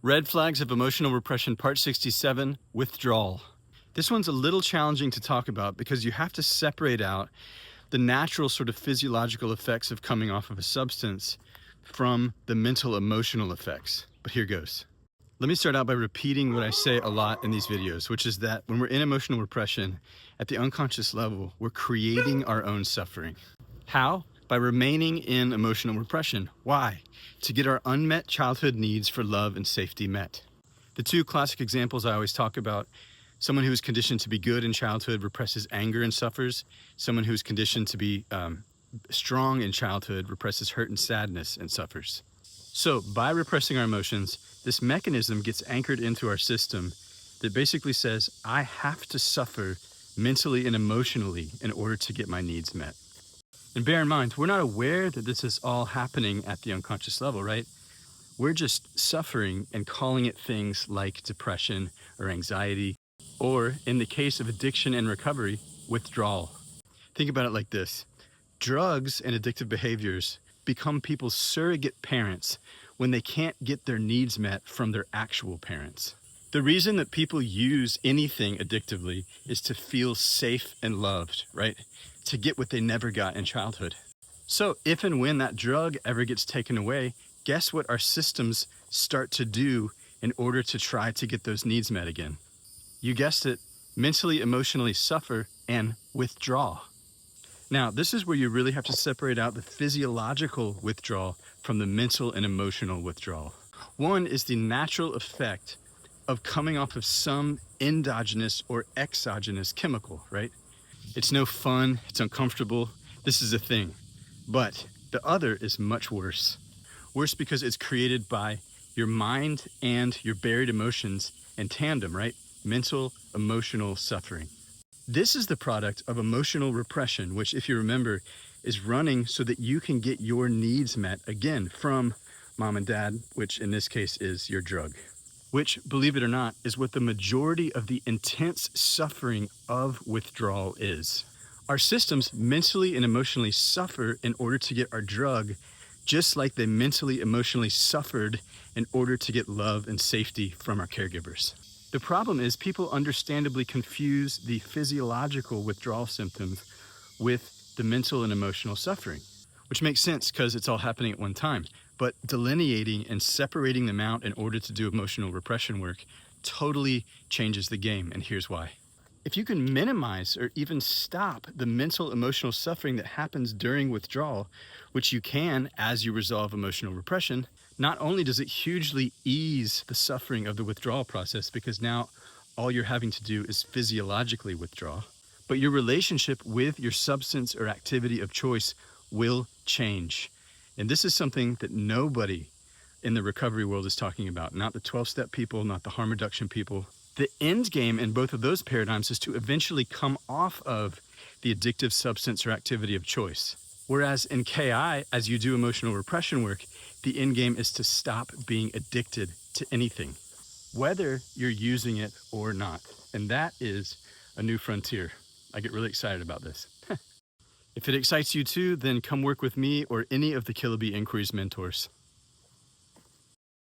Red Flags of Emotional Repression, Part 67, Withdrawal. This one's a little challenging to talk about because you have to separate out the natural sort of physiological effects of coming off of a substance from the mental emotional effects. But here goes. Let me start out by repeating what I say a lot in these videos, which is that when we're in emotional repression, at the unconscious level, we're creating our own suffering. How? By remaining in emotional repression. Why? To get our unmet childhood needs for love and safety met. The two classic examples I always talk about: someone who is conditioned to be good in childhood represses anger and suffers. Someone who's conditioned to be strong in childhood represses hurt and sadness and suffers. So by repressing our emotions, this mechanism gets anchored into our system that basically says, I have to suffer mentally and emotionally in order to get my needs met. And bear in mind, we're not aware that this is all happening at the unconscious level, right? We're just suffering and calling it things like depression or anxiety, or in the case of addiction and recovery, withdrawal. Think about it like this. Drugs and addictive behaviors become people's surrogate parents when they can't get their needs met from their actual parents. The reason that people use anything addictively is to feel safe and loved, right? To get what they never got in childhood. So if and when that drug ever gets taken away, guess what our systems start to do in order to try to get those needs met again? You guessed it, mentally, emotionally suffer and withdraw. Now, this is where you really have to separate out the physiological withdrawal from the mental and emotional withdrawal. One is the natural effect of coming off of some endogenous or exogenous chemical, right? It's no fun, it's uncomfortable, this is a thing. But the other is much worse. Worse because it's created by your mind and your buried emotions in tandem, right? Mental, emotional suffering. This is the product of emotional repression, which, if you remember, is running so that you can get your needs met again from mom and dad, which in this case is your drug. Which, believe it or not, is what the majority of the intense suffering of withdrawal is. Our systems mentally and emotionally suffer in order to get our drug, just like they mentally, emotionally suffered in order to get love and safety from our caregivers. The problem is people understandably confuse the physiological withdrawal symptoms with the mental and emotional suffering, which makes sense because it's all happening at one time. But delineating and separating them out in order to do emotional repression work totally changes the game, and here's why. If you can minimize or even stop the mental, emotional suffering that happens during withdrawal, which you can as you resolve emotional repression, not only does it hugely ease the suffering of the withdrawal process, because now all you're having to do is physiologically withdraw, but your relationship with your substance or activity of choice will change. And this is something that nobody in the recovery world is talking about, not the 12-step people, not the harm reduction people. The end game in both of those paradigms is to eventually come off of the addictive substance or activity of choice. Whereas in KI, as you do emotional repression work, the end game is to stop being addicted to anything, whether you're using it or not. And that is a new frontier. I get really excited about this. If it excites you too, then come work with me or any of the Killer Bee Inquiries mentors.